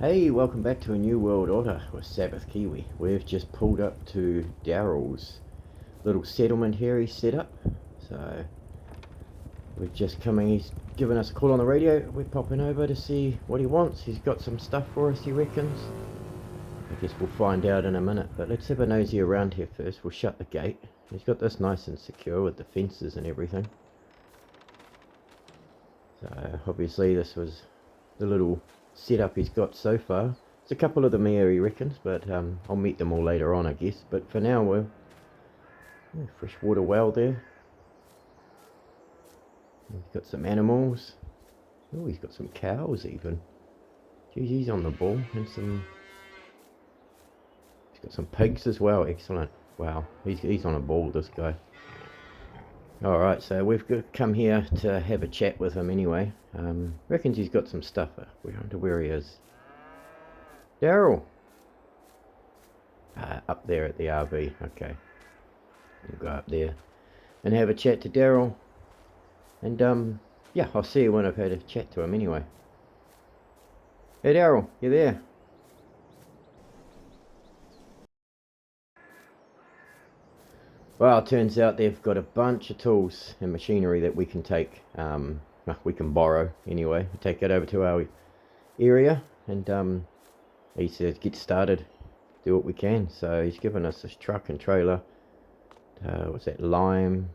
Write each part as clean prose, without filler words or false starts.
Hey, welcome back to a new world order with Sabbath Kiwi. We've just pulled up to Daryl's little settlement here he's set up. So we're just coming, he's given us a call on the radio. We're popping over to see what he wants. He's got some stuff for us, he reckons. I guess we'll find out in a minute, but let's have a nosy around here first. We'll shut the gate. He's got this nice and secure with the fences and everything. So obviously this was the little setup he's got so far. There's a couple of them here he reckons, but I'll meet them all later on I guess. But for now we're freshwater well there. He's got some animals. Oh, he's got some cows even. Geez, he's on the ball. And he's got some pigs as well. Excellent. Wow, he's on a ball, this guy. Alright, so we've come here to have a chat with him anyway. Reckons he's got some stuff. We wonder where he is. Daryl! Up there at the RV, okay. We'll go up there and have a chat to Daryl. And yeah, I'll see you when I've had a chat to him anyway. Hey Daryl, you there? Well, it turns out they've got a bunch of tools and machinery that we can take, we can borrow anyway. We take it over to our area and he says get started, do what we can. So he's given us this truck and trailer. What's that, lime?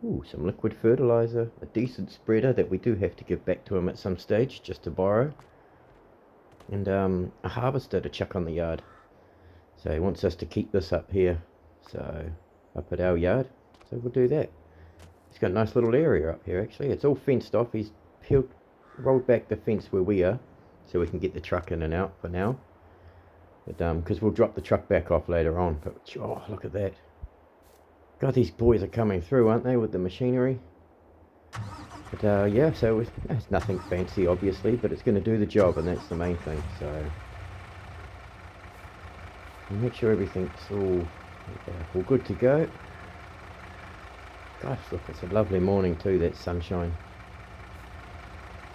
Ooh, some liquid fertilizer, a decent spreader that we do have to give back to him at some stage just to borrow. And a harvester to chuck on the yard. So he wants us to keep this up here. So up at our yard, so we'll do that. He's got a nice little area up here actually. It's all fenced off. He's rolled back the fence where we are so we can get the truck in and out for now, but because we'll drop the truck back off later on. But oh, look at that. God, these boys are coming through, aren't they, with the machinery? But yeah, so it's nothing fancy obviously, but it's going to do the job, and that's the main thing. So make sure everything's all good to go. Gosh, look, it's a lovely morning too, that sunshine.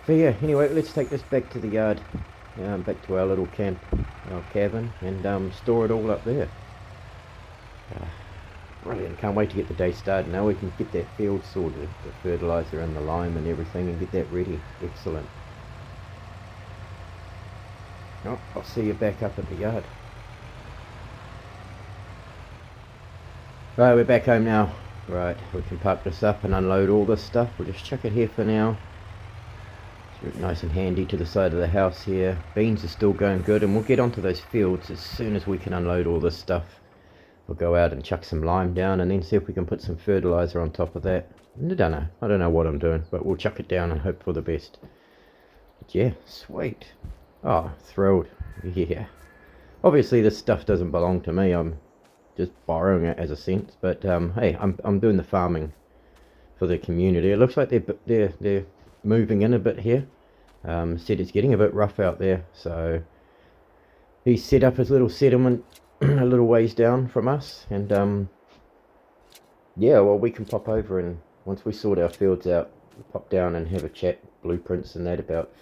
But yeah, anyway, let's take this back to the yard, back to our little camp, our cabin, and store it all up there. Brilliant, can't wait to get the day started. Now we can get that field sorted, the fertilizer and the lime and everything, and get that ready. Excellent. Oh, I'll see you back up at the yard. Right, we're back home now. Right, we can park this up and unload all this stuff. We'll just chuck it here for now. It's nice and handy to the side of the house here. Beans are still going good, and we'll get onto those fields as soon as we can unload all this stuff. We'll go out and chuck some lime down and then see if we can put some fertilizer on top of that. I don't know what I'm doing, but we'll chuck it down and hope for the best. But yeah, sweet. Oh, thrilled. Yeah. Obviously this stuff doesn't belong to me. I'm just borrowing it as a sense, but hey, I'm doing the farming for the community. It looks like they're moving in a bit here. Said it's getting a bit rough out there, so he's set up his little settlement a little ways down from us, and yeah, well, we can pop over, and once we sort our fields out, we'll pop down and have a chat, blueprints and that, about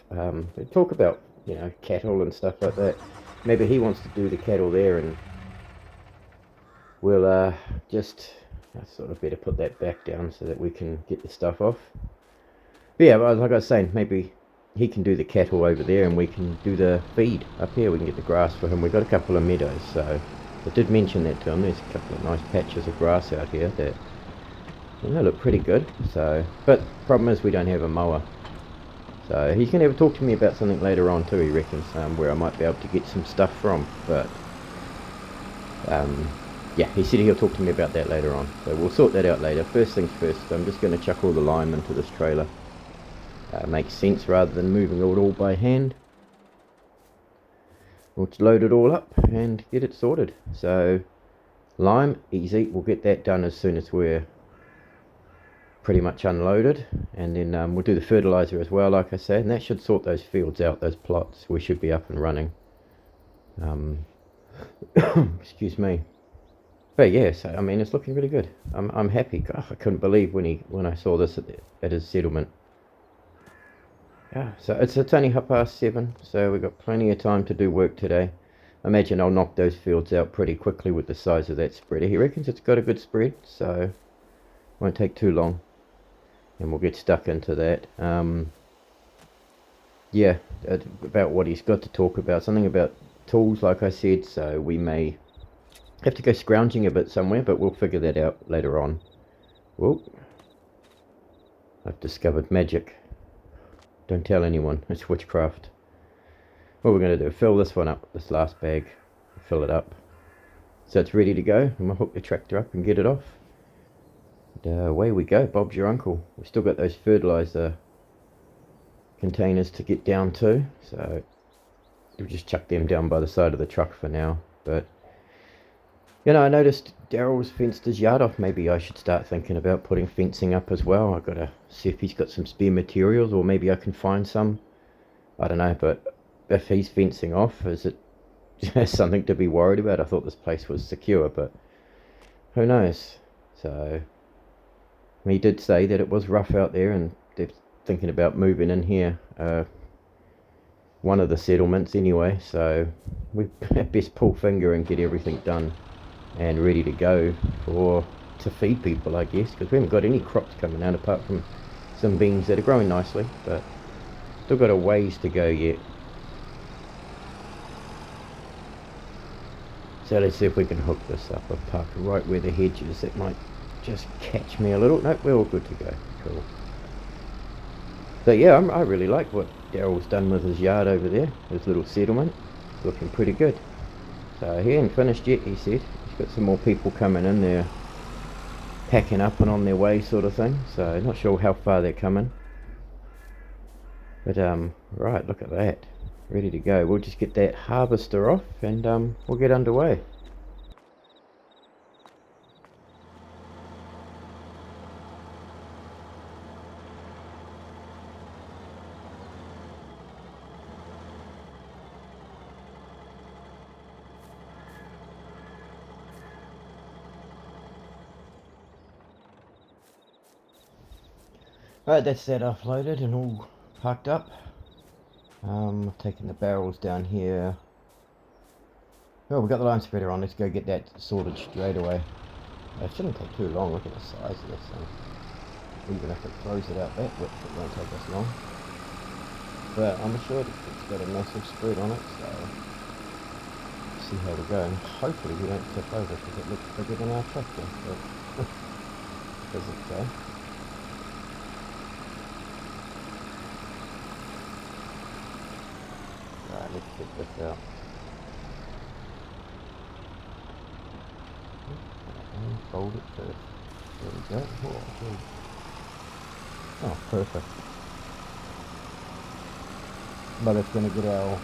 talk about, you know, cattle and stuff like that. Maybe he wants to do the cattle there, and we'll just sort of better put that back down so that we can get the stuff off. But yeah, like I was saying, maybe he can do the cattle over there and we can do the feed up here. We can get the grass for him. We've got a couple of meadows, so I did mention that to him. There's a couple of nice patches of grass out here that, you know, look pretty good. So, but problem is we don't have a mower. So he's going to have a talk to me about something later on too, he reckons, where I might be able to get some stuff from. But yeah, he said he'll talk to me about that later on, so we'll sort that out later. First things first, I'm just going to chuck all the lime into this trailer. Makes sense rather than moving it all by hand. We'll load it all up and get it sorted. So lime, easy, we'll get that done as soon as we're pretty much unloaded, and then we'll do the fertilizer as well, like I said, and that should sort those fields out, those plots. We should be up and running. Excuse me. But yeah, so I mean, it's looking really good. I'm happy. God, I couldn't believe when I saw this at his settlement. So it's only 7:30, so we've got plenty of time to do work today. I imagine I'll knock those fields out pretty quickly with the size of that spreader. He reckons it's got a good spread, so won't take too long, and we'll get stuck into that. Yeah, about what he's got to talk about, something about tools, like I said, so we may have to go scrounging a bit somewhere, but we'll figure that out later on. Whoa, I've discovered magic. Don't tell anyone, it's witchcraft. What we're going to do, fill this one up, this last bag, fill it up, so it's ready to go, and we'll hook the tractor up and get it off. And away we go, Bob's your uncle. We've still got those fertilizer containers to get down to, so we'll just chuck them down by the side of the truck for now. But you know, I noticed Daryl's fenced his yard off. Maybe I should start thinking about putting fencing up as well. I've got to see if he's got some spare materials, or maybe I can find some. I don't know, but if he's fencing off, is it something to be worried about? I thought this place was secure, but who knows? So he did say that it was rough out there, and they're thinking about moving in here, one of the settlements anyway, so we best pull finger and get everything done and ready to go to feed people, I guess, because we haven't got any crops coming out apart from some beans that are growing nicely, but still got a ways to go yet. So let's see if we can hook this up. I've parked right where the hedge is. It might just catch me a little. Nope, we're all good to go. Cool. But yeah, I really like what Daryl's done with his yard over there, his little settlement. It's looking pretty good. So he ain't finished yet, he said. He's got some more people coming in there, packing up and on their way sort of thing. So not sure how far they're coming. But right, look at that. Ready to go. We'll just get that harvester off and we'll get underway. Right, that's that offloaded and all parked up. Taking the barrels down here. Oh, we've got the line spreader on. Let's go get that sorted straight away. It shouldn't take too long. Look at the size of this thing. Even if it throws it out that width, it won't take us long. But I'm sure it's got a massive spread on it, so let's see how we go. And hopefully we don't tip over because it looks bigger than our tractor. But does it so? Right, let's get this out. And fold it first. There we go. Oh, perfect. But it's going to get our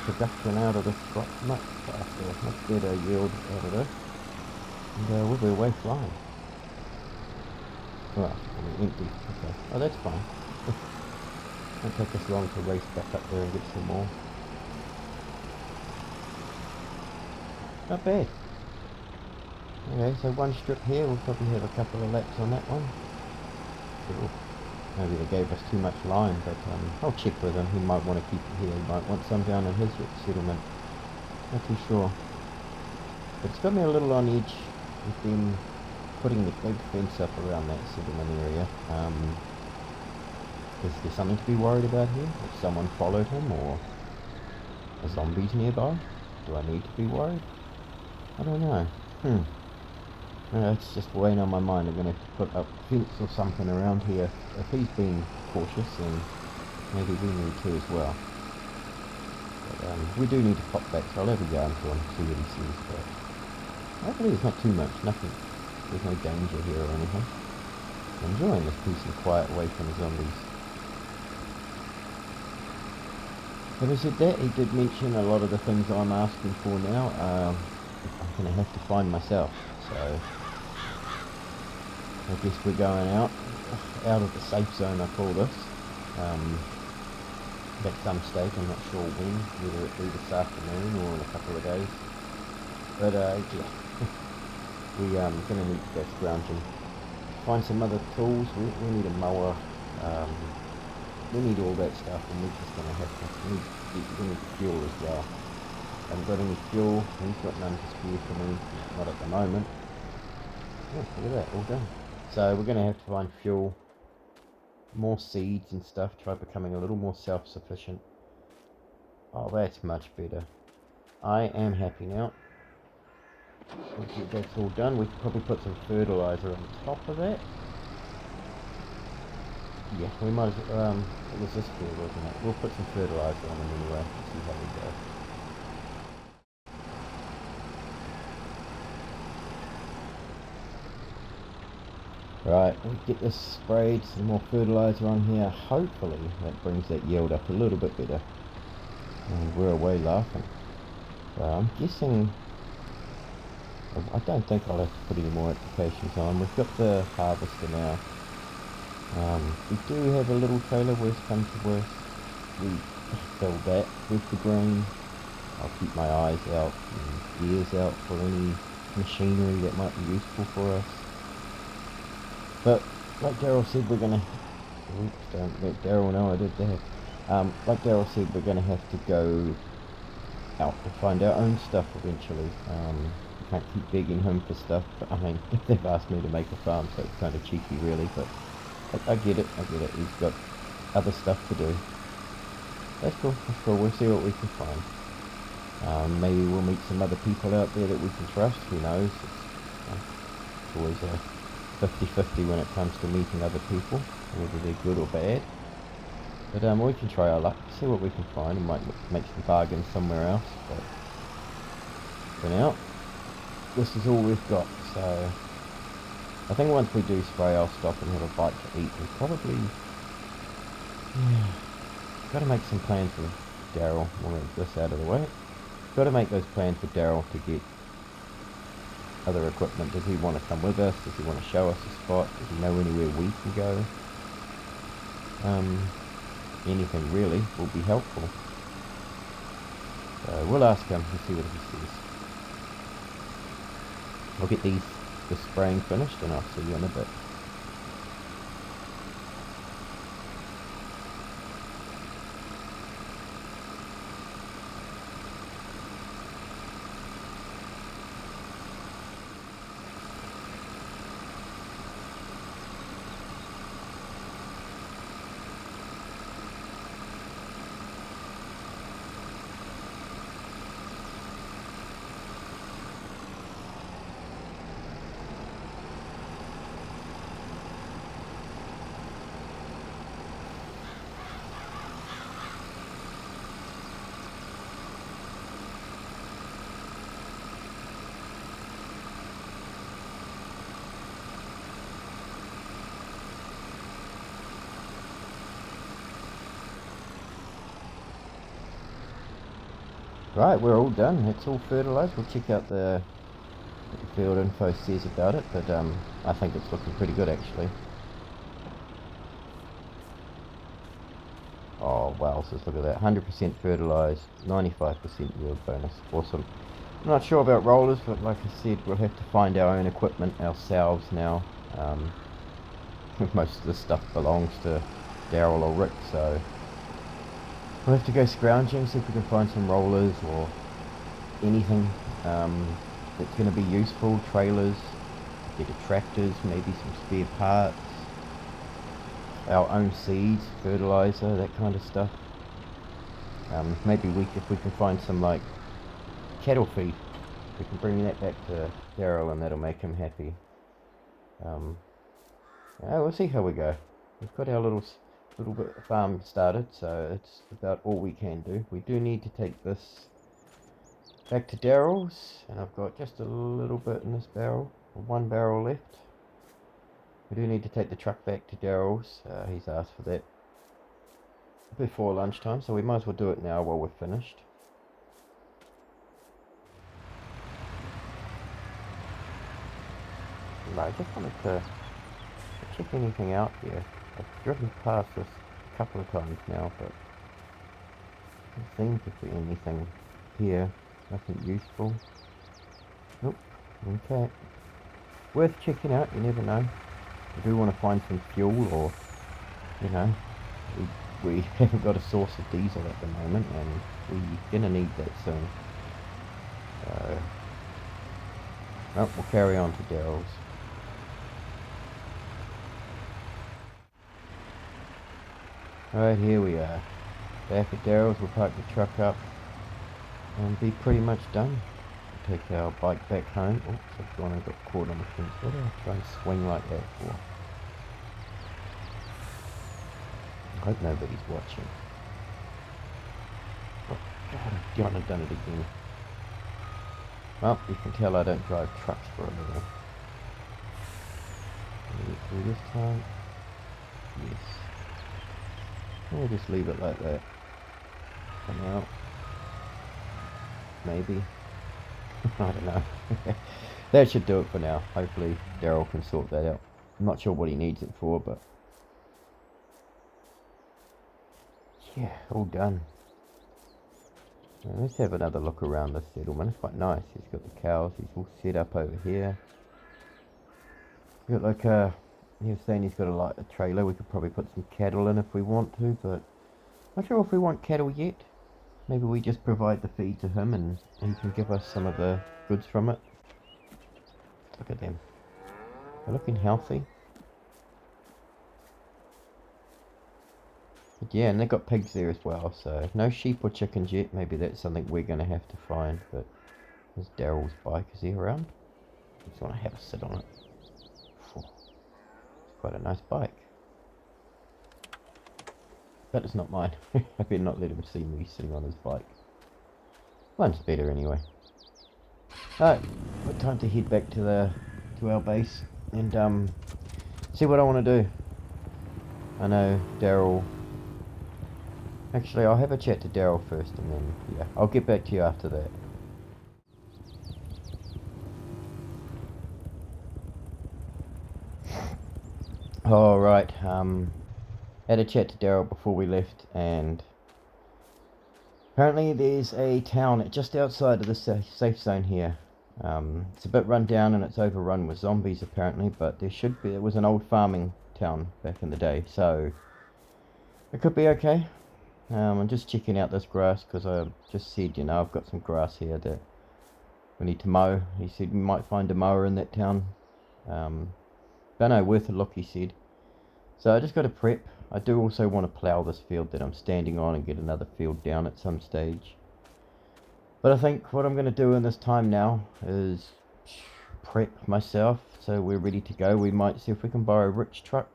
production out of this crop much faster, much better yield out of this. And we'll be away flying. Well, I mean empty. Okay. Oh, that's fine. Won't take us long to race back up there and get some more. Not bad. Okay, so one strip here, we'll probably have a couple of laps on that one. Cool. Maybe they gave us too much line, but I'll check with him. He might want to keep it here, he might want some down in his settlement. Not too sure. But it's got me a little on edge with them putting the big fence up around that settlement area. Is there something to be worried about here? If someone followed him, or are zombies nearby? Do I need to be worried? I don't know. It's just weighing on my mind. I'm going to have to put up a fence or something around here. If he's being cautious, then maybe we need to as well. But we do need to pop back, so I'll have a go to him, see what he sees. But hopefully there's not too much, nothing. There's no danger here or anything. I'm enjoying this peace and quiet away from the zombies. Having said that, he did mention a lot of the things I'm asking for now. I'm going to have to find myself, so I guess we're going out of the safe zone, I call this, at some stage. I'm not sure when, whether it be this afternoon or in a couple of days, but yeah, we're going to need to go scrounging, find some other tools. We need a mower, we need all that stuff, and we're just gonna have to we need fuel as well. Haven't got any fuel. He's got none to spare for me, not at the moment. Oh, look at that, all done. So we're gonna have to find fuel, more seeds and stuff. Try becoming a little more self-sufficient. Oh, that's much better. I am happy now. That's all done. We could probably put some fertilizer on top of that. Yeah, we might as well, it was this field, wasn't it? We'll put some fertilizer on them anyway and see how we go. Right, we'll get this sprayed, some more fertilizer on here. Hopefully that brings that yield up a little bit better. And we're away laughing. So I'm guessing, I don't think I'll have to put any more applications on. We've got the harvester now. We do have a little trailer, worst comes to worst. We fill that with the green. I'll keep my eyes out and ears out for any machinery that might be useful for us. But like Daryl said, we're gonna, oops, don't let Daryl know I did that. Like Daryl said, we're gonna have to go out to find our own stuff eventually. We can't keep begging him for stuff, but I mean, they've asked me to make a farm, so it's kind of cheeky really, but I get it, he's got other stuff to do. That's cool, we'll see what we can find. Maybe we'll meet some other people out there that we can trust, who knows. It's always a 50-50 when it comes to meeting other people, whether they're good or bad. But we can try our luck, see what we can find. We might make some bargains somewhere else, but for now, this is all we've got. So I think once we do spray, I'll stop and have a bite to eat. And probably, got to make some plans with Daryl. We'll get this out of the way. Got to make those plans with Daryl to get other equipment. Does he want to come with us? Does he want to show us a spot? Does he know anywhere we can go? Anything really will be helpful. So we'll ask him and see what he says. I'll get the spraying finished and I'll see you in a bit. Right, we're all done. It's all fertilised. We'll check out the field info says about it, but I think it's looking pretty good actually. Oh wow, so look at that. 100% fertilised, 95% yield bonus. Awesome. I'm not sure about rollers, but like I said, we'll have to find our own equipment ourselves now. Most of the stuff belongs to Daryl or Rick, so we'll have to go scrounging, see if we can find some rollers or anything that's going to be useful. Trailers, bigger tractors, maybe some spare parts, our own seeds, fertilizer, that kind of stuff. Maybe if we can find some like cattle feed, we can bring that back to Daryl and that'll make him happy. We'll see how we go. We've got our little bit of farm started, so it's about all we can do. We do need to take this back to Daryl's, and I've got just a little bit in this barrel, one barrel left. We do need to take the truck back to Daryl's. He's asked for that before lunchtime, so we might as well do it now while we're finished. No, I just wanted to check anything out here. I've driven past this a couple of times now, but there seems to be anything here. Nothing useful. Nope. Okay. Worth checking out, you never know. I do want to find some fuel, or, you know, we haven't got a source of diesel at the moment, and we're gonna need that soon. So, well, we'll carry on to Daryl's. Alright, here we are. Back at Daryl's, we'll park the truck up and be pretty much done. We'll take our bike back home. Oops, I've gone and got caught on the fence. What do I try and swing like that for? I hope nobody's watching. Oh, God, I've done it again. Well, you can tell I don't drive trucks for a living. Can we get through this time? Yes. We'll just leave it like that. Come out. Maybe. I don't know. That should do it for now. Hopefully Daryl can sort that out. I'm not sure what he needs it for, but yeah, all done. Now let's have another look around the settlement. It's quite nice. He's got the cows. He's all set up over here. He's got like a... He was saying he's got a trailer. We could probably put some cattle in if we want to, but I'm not sure if we want cattle yet. Maybe we just provide the feed to him and he can give us some of the goods from it. Look at them. They're looking healthy. But yeah, and they've got pigs there as well, so no sheep or chickens yet. Maybe that's something we're going to have to find. But there's Daryl's bike. Is he around? I just want to have a sit on it. Quite a nice bike. But it's not mine. I better not let him see me sitting on his bike. Mine's better anyway. Alright, got time to head back to our base and see what I want to do. I know Daryl... Actually, I'll have a chat to Daryl first and then, yeah, I'll get back to you after that. Alright, had a chat to Daryl before we left, and apparently there's a town just outside of the safe zone here. It's a bit run down and it's overrun with zombies apparently, but it was an old farming town back in the day, so it could be okay. I'm just checking out this grass because I just said, you know, I've got some grass here that we need to mow. He said we might find a mower in that town. Don't know, worth a look, he said. So I just got to prep. I do also want to plough this field that I'm standing on and get another field down at some stage. But I think what I'm going to do in this time now is prep myself so we're ready to go. We might see if we can borrow Rich's truck.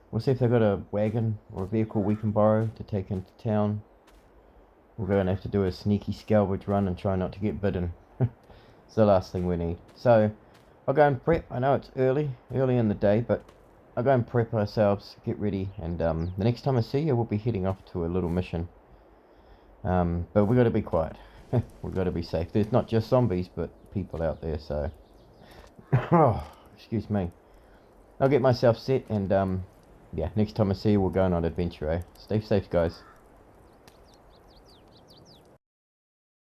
We'll see if they've got a wagon or a vehicle we can borrow to take into town. We're going to have to do a sneaky salvage run and try not to get bitten. It's the last thing we need. So I'll go and prep. I know it's early in the day, but I'll go and prep ourselves, get ready, and the next time I see you, we'll be heading off to a little mission. But we've got to be quiet. We've got to be safe. There's not just zombies, but people out there, so... Oh, excuse me. I'll get myself set, and yeah, next time I see you, we'll go on an adventure, eh? Stay safe, guys.